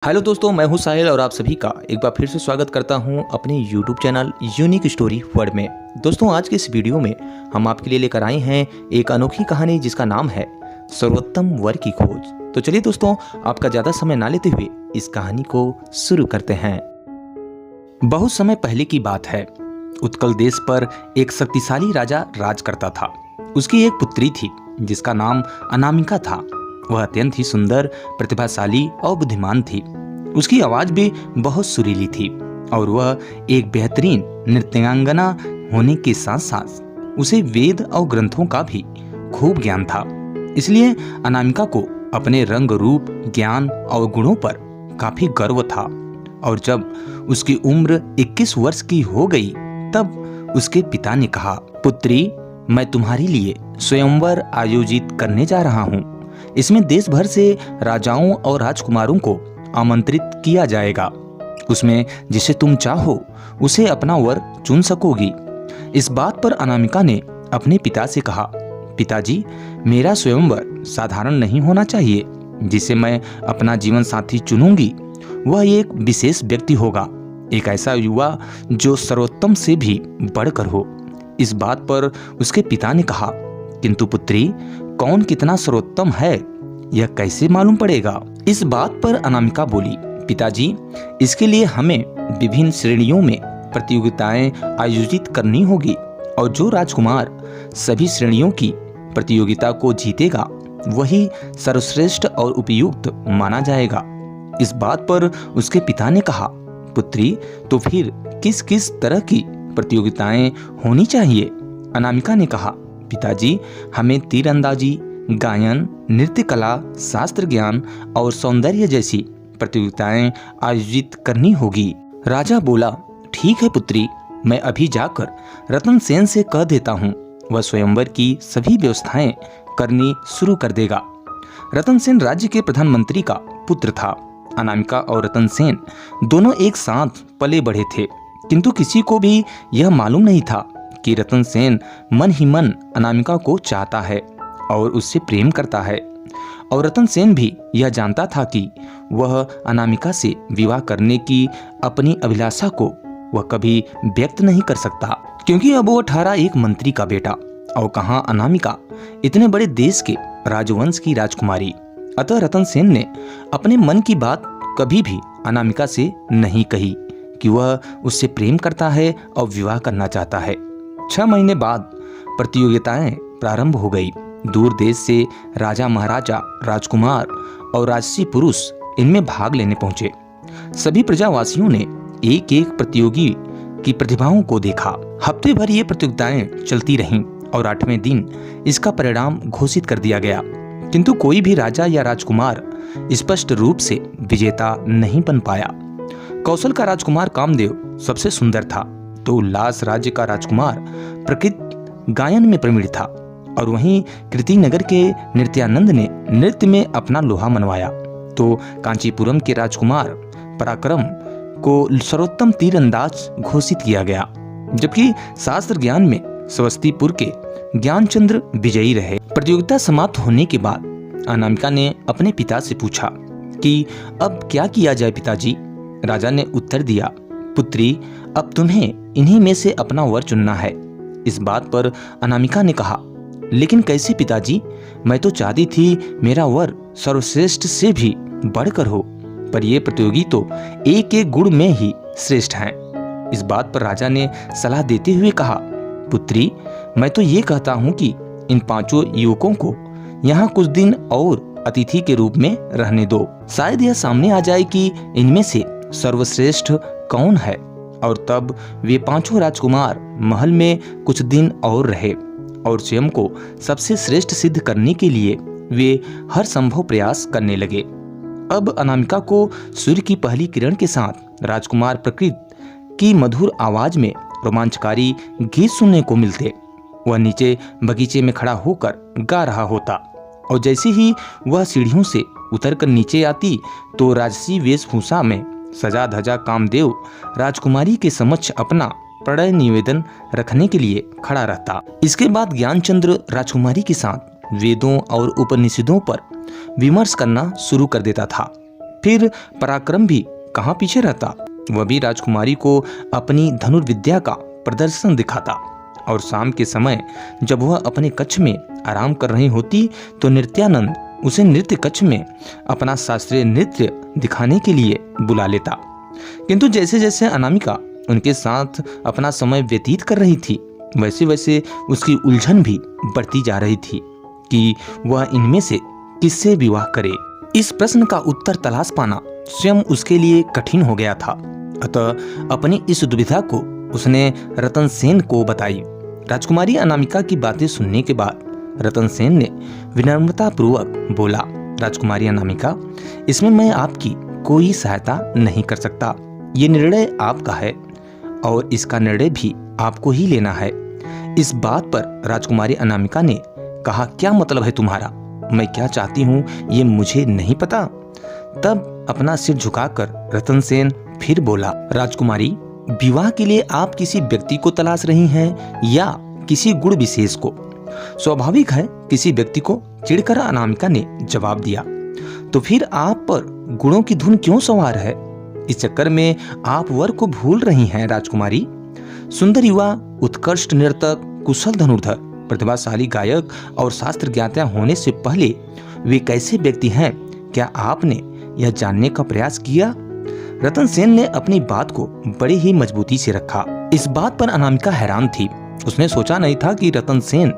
Hello दोस्तों, मैं हूं साहिल और आप सभी का एक बार फिर से स्वागत करता हूं अपने YouTube channel unique story world में। दोस्तों, आज के इस वीडियो में हम आपके लिए लेकर आए हैं एक अनोखी कहानी जिसका नाम है सर्वोत्तम वर की खोज। तो चलिए दोस्तों, आपका ज़्यादा समय ना लेते हुए इस कहानी को शुरू करते हैं। बहुत समय पहले की बात है। उत्कल देश पर एक शक्तिशाली राजा राज करता था। उसकी एक पुत्री थी जिसका नाम अनामिका था। वह अत्यंत ही सुंदर, प्रतिभाशाली और बुद्धिमान थी। उसकी आवाज भी बहुत सुरीली थी और वह एक बेहतरीन नृत्यांगना होने के साथ साथ उसे वेद और ग्रंथों का भी खूब ज्ञान था। इसलिए अनामिका को अपने रंग रूप, ज्ञान और गुणों पर काफी गर्व था। और जब उसकी उम्र 21 वर्ष की हो गई तब उसके पिता ने कहा, पुत्री, मैं तुम्हारे लिए स्वयंवर आयोजित करने जा रहा हूँ। इसमें देश भर से राजाओं और राजकुमारों को आमंत्रित किया जाएगा। उसमें जिसे तुम चाहो उसे अपना वर चुन सकोगी। इस बात पर अनामिका ने अपने पिता से कहा, पिताजी, मेरा स्वयंवर साधारण नहीं होना चाहिए। जिसे मैं अपना जीवन साथी चुनूंगी वह एक विशेष व्यक्ति होगा, एक ऐसा युवा जो सर्वोत्तम से भी बढ़कर हो। इस बात पर उसके पिता ने कहा, किंतु पुत्री, कौन कितना सर्वोत्तम है यह कैसे मालूम पड़ेगा? इस बात पर अनामिका बोली, पिताजी, इसके लिए हमें विभिन्न श्रेणियों में प्रतियोगिताएं आयोजित करनी होगी और जो राजकुमार सभी श्रेणियों की प्रतियोगिता को जीतेगा वही सर्वश्रेष्ठ और उपयुक्त माना जाएगा। इस बात पर उसके पिता ने कहा, पुत्री, तो फिर किस किस तरह की प्रतियोगिताएं होनी चाहिए? अनामिका ने कहा, पिताजी, हमें तीरंदाजी, गायन, नृत्य कला, शास्त्र ज्ञान और सौंदर्य जैसी प्रतियोगिताएं आयोजित करनी होगी। राजा बोला, ठीक है पुत्री, मैं अभी जाकर रतन सेन से कह देता हूँ। वह स्वयंवर की सभी व्यवस्थाएं करनी शुरू कर देगा। रतन सेन राज्य के प्रधानमंत्री का पुत्र था। अनामिका और रतन सेन दोनों एक साथ पले बढ़े थे, किंतु किसी को भी यह मालूम नहीं था कि रतन सेन मन ही मन अनामिका को चाहता है और उससे प्रेम करता है। और रतन सेन भी यह जानता था कि वह अनामिका से विवाह करने की अपनी अभिलाषा को वह कभी व्यक्त नहीं कर सकता, क्योंकि अब वो ठहरा एक मंत्री का बेटा और कहाँ अनामिका इतने बड़े देश के राजवंश की राजकुमारी। अतः रतन सेन ने अपने मन की बात कभी भी अनामिका से नहीं कही कि वह उससे प्रेम करता है और विवाह करना चाहता है। 6 महीने बाद प्रतियोगिताएं प्रारंभ हो गई। दूर देश से राजा, महाराजा, राजकुमार और राजसी पुरुष इनमें भाग लेने पहुंचे। सभी प्रजावासियों ने एक एक प्रतियोगी की प्रतिभाओं को देखा। हफ्ते भर ये प्रतियोगिताएं चलती रहीं और 8वें दिन इसका परिणाम घोषित कर दिया गया, किंतु कोई भी राजा या राजकुमार स्पष्ट रूप से विजेता नहीं बन पाया। कौशल का राजकुमार कामदेव सबसे सुंदर था, तो उल्लास राज्य का राजकुमार प्रकृत गायन में प्रवीण था और वहीं कृतिनगर के नृत्यानंद ने नृत्य में अपना लोहा मनवाया। तो कांचीपुरम के राजकुमार पराक्रम को सर्वोत्तम तीरंदाज घोषित किया गया, जबकि शास्त्र ज्ञान में समस्तीपुर के ज्ञानचंद्र विजयी रहे। प्रतियोगिता समाप्त होने के बाद अनामिका ने अपने पिता से पूछा कि अब क्या किया जाए पिताजी? राजा ने उत्तर दिया, पुत्री, अब तुम्हें इन्हीं में से अपना वर चुनना है। इस बात पर अनामिका ने कहा, लेकिन कैसे पिताजी? मैं तो चाहती थी मेरा वर सर्वश्रेष्ठ से भी बढ़कर हो, पर ये प्रतियोगी तो एक एक गुण में ही श्रेष्ठ हैं। इस बात पर राजा ने सलाह देते हुए कहा, पुत्री, मैं तो ये कहता हूँ कि इन 5 युवकों को यहाँ कुछ दिन और अतिथि के रूप में रहने दो। शायद यह सामने आ जाए कि इनमें से सर्वश्रेष्ठ कौन है, और तब वे 5 राजकुमार महल में कुछ दिन और रहे और स्वयं को सबसे श्रेष्ठ सिद्ध करने के लिए वे हर संभव प्रयास करने लगे। अब अनामिका को सूर्य की पहली किरण के साथ राजकुमार प्रकृति की मधुर आवाज में रोमांचकारी गीत सुनने को मिलते। वह नीचे बगीचे में खड़ा होकर गा रहा होता और जैसे ही वह सीढ़ियों से उतरकर नीचे आती तो राजसी वेशभूषा में सजा धजा कामदेव राजकुमारी के समक्ष अपना प्रणय निवेदन रखने के लिए खड़ा रहता। इसके बाद ज्ञानचंद्र राजकुमारी के साथ वेदों और उपनिषदों पर विमर्श करना शुरू कर देता था। फिर पराक्रम भी कहाँ पीछे रहता। वह भी राजकुमारी को अपनी धनुर्विद्या का प्रदर्शन दिखाता और शाम के समय जब वह अपने कक्ष में आराम कर रही होती तो नित्यानंद उसे नृत्य कक्ष में अपना शास्त्रीय नृत्य दिखाने के लिए बुला लेता। किंतु जैसे जैसे अनामिका उनके साथ अपना समय व्यतीत कर रही थी वैसे वैसे उसकी उलझन भी बढ़ती जा रही थी कि वह इनमें से किससे विवाह करे। इस प्रश्न का उत्तर तलाश पाना स्वयं उसके लिए कठिन हो गया था। अतः अपनी इस दुविधा को उसने रतन सेन को बताई। राजकुमारी अनामिका की बातें सुनने के बाद रतन सेन ने विनम्रता पूर्वक बोला, राजकुमारी अनामिका, इसमें मैं आपकी कोई सहायता नहीं कर सकता। ये निर्णय आपका है और इसका निर्णय भी आपको ही लेना है। इस बात पर राजकुमारी अनामिका ने कहा, क्या मतलब है तुम्हारा? मैं क्या चाहती हूँ ये मुझे नहीं पता। तब अपना सिर झुकाकर रतन सेन फिर बोला, राजकुमारी, विवाह के लिए आप किसी व्यक्ति को तलाश रही हैं या किसी गुण विशेष को? स्वाभाविक है, किसी व्यक्ति को, चिढ़कर अनामिका ने जवाब दिया। तो फिर आप पर गुणों की धुन क्यों सवार है? इस चक्कर में आप वर को भूल रही हैं राजकुमारी। सुंदर युवा, उत्कृष्ट नर्तक, कुशल धनुर्धर, प्रतिभाशाली गायक और शास्त्र ज्ञाता होने से पहले वे कैसे व्यक्ति हैं, क्या आपने यह जानने का प्रयास किया? रतन सेन ने अपनी बात को बड़ी ही मजबूती से रखा। इस बात पर अनामिका हैरान थी। उसने सोचा नहीं था कि रतन सेन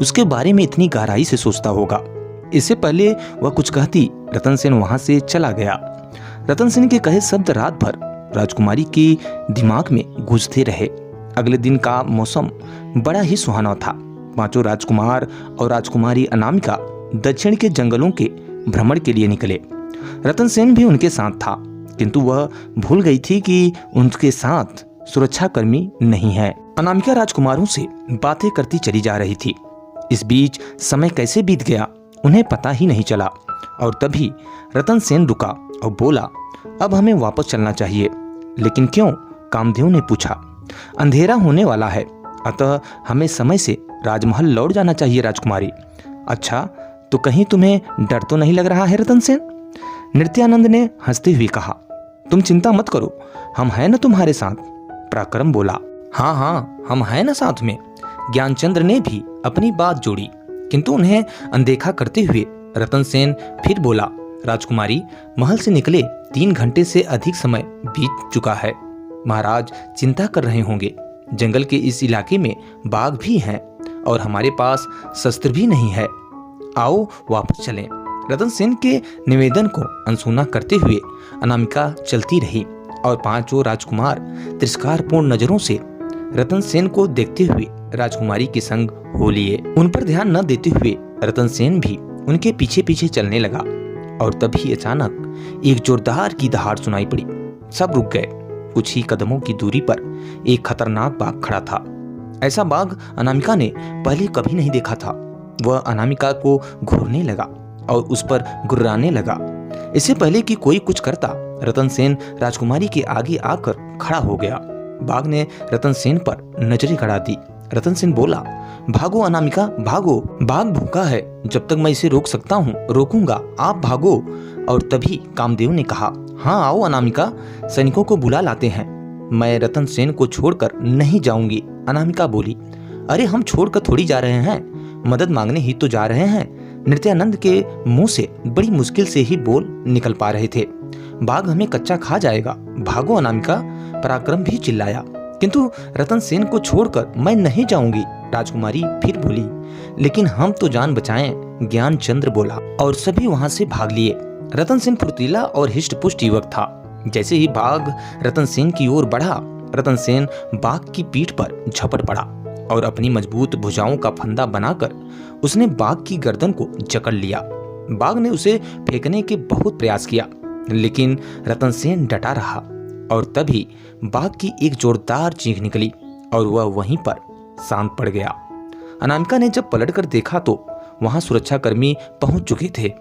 उसके बारे में इतनी गहराई से सोचता होगा। इससे पहले वह कुछ कहती, रतन सेन वहां से चला गया। रतन सेन के कहे शब्द रात भर राजकुमारी के दिमाग में गूंजते रहे। अगले दिन का मौसम बड़ा ही सुहाना था। पांचों राजकुमार और राजकुमारी अनामिका दक्षिण के जंगलों के भ्रमण के लिए निकले। रतन सेन भी उनके साथ था, किंतु वह भूल गई थी कि उनके साथ सुरक्षाकर्मी नहीं है। अनामिका राजकुमारों से बातें करती चली जा रही थी। इस बीच समय कैसे बीत गया उन्हें पता ही नहीं चला। और तभी रतन सेन रुका और बोला, अब हमें वापस चलना चाहिए। लेकिन क्यों? कामदेव ने पूछा। अंधेरा होने वाला है, अतः हमें समय से राजमहल लौट जाना चाहिए राजकुमारी। अच्छा, तो कहीं तुम्हें डर तो नहीं लग रहा है रतन सेन? नित्यानंद ने हंसते हुए कहा, तुम चिंता मत करो, हम हैं न तुम्हारे साथ। पराक्रम बोला, हाँ हाँ, हम हैं न साथ में। ज्ञानचंद्र ने भी अपनी बात जोड़ी, किंतु उन्हें अनदेखा करते हुए रतन सेन फिर बोला, राजकुमारी, महल से निकले 3 घंटे से अधिक समय बीत चुका है। महाराज चिंता कर रहे होंगे। जंगल के इस इलाके में बाघ भी हैं और हमारे पास शस्त्र भी नहीं है। आओ वापस चलें। रतन सेन के निवेदन को अनसुना करते हुए अनामिका चलती रही और पांचों राजकुमार तिरस्कारपूर्ण नजरों से रतन सेन को देखते हुए राजकुमारी के संग हो लिए। उन पर ध्यान न देते हुए रतन सेन भी उनके पीछे पीछे चलने लगा। और तभी अचानक एक जोरदार की दहाड़ सुनाई पड़ी। सब रुक गए। कुछ ही कदमों की दूरी पर एक खतरनाक बाघ खड़ा था। ऐसा बाघ अनामिका ने पहले कभी नहीं देखा था। वह अनामिका को घूरने लगा और उस पर गुर्राने लगा। इससे पहले कि कोई कुछ करता, रतन सेन राजकुमारी के आगे आकर खड़ा हो गया। बाघ ने रतन सेन पर नजरें गड़ा दी। रतन सेन बोला, भागो अनामिका, भागो। बाघ भूखा है, जब तक मैं इसे रोक सकता हूँ रोकूंगा, आप भागो। और तभी कामदेव ने कहा, हाँ आओ अनामिका, सैनिकों को बुला लाते हैं। मैं रतन सेन को छोड़कर नहीं जाऊंगी। अनामिका बोली, अरे हम छोड़कर थोड़ी जा रहे हैं, मदद मांगने ही तो जा रहे हैं। नित्यानंद के मुंह से बड़ी मुश्किल से ही बोल निकल पा रहे थे। बाघ हमें कच्चा खा जाएगा, भागो अनामिका। पराक्रम भी चिल्लाया, किंतु रतन सेन को छोड़कर मैं नहीं जाऊंगी। राजकुमारी फिर बोली, लेकिन हम तो जान बचाएं। ज्ञानचंद्र बोला और सभी वहां से भाग लिए। रतन सेन फुर्तीला और हिष्ट-पुष्ट युवक था। जैसे ही बाघ रतन सेन की ओर बढ़ा, रतन सेन बाघ की पीठ पर झपट पड़ा और अपनी मजबूत भुजाओं का फंदा बनाकर उसने बाघ की गर्दन को जकड़ लिया। बाघ ने उसे फेंकने के बहुत प्रयास किया, लेकिन रतन सेन डटा रहा। और तभी बाघ की एक जोरदार चीख निकली और वह वहीं पर शांत पड़ गया। अनामिका ने जब पलटकर देखा तो वहां सुरक्षाकर्मी पहुंच चुके थे।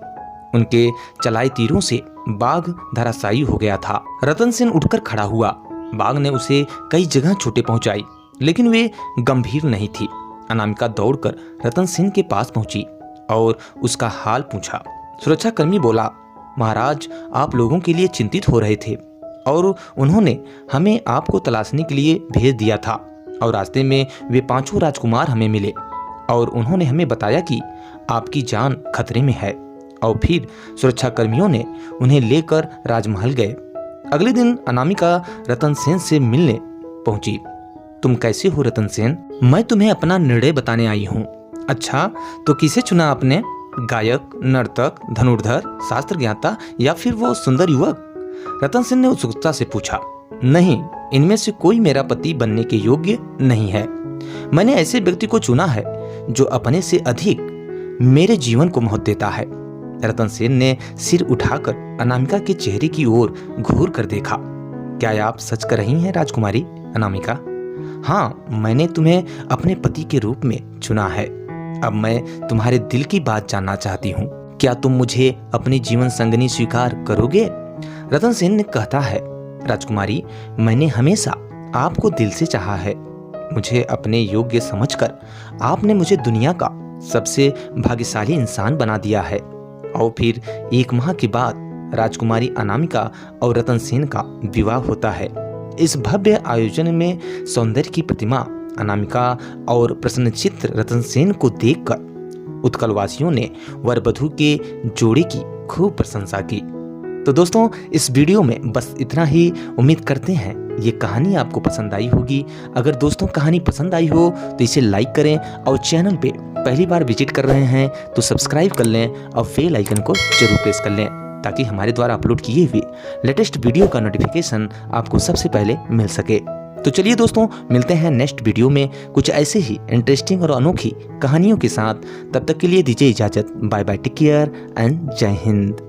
उनके चलाए तीरों से बाघ धराशायी हो गया था। रतन सेन उठकर खड़ा हुआ। बाघ ने उसे कई जगह चोटें पहुंचाई, लेकिन वे गंभीर नहीं थी। अनामिका दौड़कर रतन सेन के पास पहुंची और उसका हाल पूछा। सुरक्षाकर्मी बोला, महाराज आप लोगों के लिए चिंतित हो रहे थे और उन्होंने हमें आपको तलाशने के लिए भेज दिया था और रास्ते में वे 5 राजकुमार हमें मिले और उन्होंने हमें बताया कि आपकी जान खतरे में है और फिर सुरक्षा कर्मियों ने उन्हें लेकर राजमहल गए। अगले दिन अनामिका रतन सेन से मिलने पहुंची। तुम कैसे हो रतन सेन? मैं तुम्हें अपना निर्णय बताने आई हूँ। अच्छा, तो किसे चुना आपने? गायक, नर्तक, धनुर्धर, शास्त्र ज्ञाता या फिर वो सुंदर युवक? रतन सेन ने उत्सुकता से पूछा। नहीं, इनमें से कोई मेरा पति बनने के योग्य नहीं है। मैंने ऐसे व्यक्ति को चुना है जो अपने से अधिक मेरे जीवन को महत्व देता है। रतन सेन ने सिर उठाकर अनामिका के चेहरे की ओर घूर कर देखा। क्या आप सच कर रही हैं राजकुमारी अनामिका? हाँ, मैंने तुम्हें अपने पति के रूप में चुना है। अब मैं तुम्हारे दिल की बात जानना चाहती हूँ। क्या तुम मुझे अपनी जीवन संगनी स्वीकार करोगे? रतन सेन ने कहता है, राजकुमारी, मैंने हमेशा आपको दिल से चाहा है। मुझे अपने योग्य समझकर आपने मुझे दुनिया का सबसे भाग्यशाली इंसान बना दिया है। और फिर 1 माह के बाद राजकुमारी अनामिका और रतन सेन का विवाह होता है। इस भव्य आयोजन में सौंदर्य की प्रतिमा अनामिका और प्रसन्नचित्त रतन सेन को देखकर उत्कलवासियों ने वर वधू के जोड़े की खूब प्रशंसा की। तो दोस्तों, इस वीडियो में बस इतना ही। उम्मीद करते हैं ये कहानी आपको पसंद आई होगी। अगर दोस्तों कहानी पसंद आई हो तो इसे लाइक करें और चैनल पे पहली बार विजिट कर रहे हैं तो सब्सक्राइब कर लें और बेल आइकन को जरूर प्रेस कर लें ताकि हमारे द्वारा अपलोड किए हुए लेटेस्ट वीडियो का नोटिफिकेशन आपको सबसे पहले मिल सके। तो चलिए दोस्तों, मिलते हैं नेक्स्ट वीडियो में कुछ ऐसे ही इंटरेस्टिंग और अनोखी कहानियों के साथ। तब तक के लिए दीजिए इजाजत। Bye bye, take care and जय हिंद।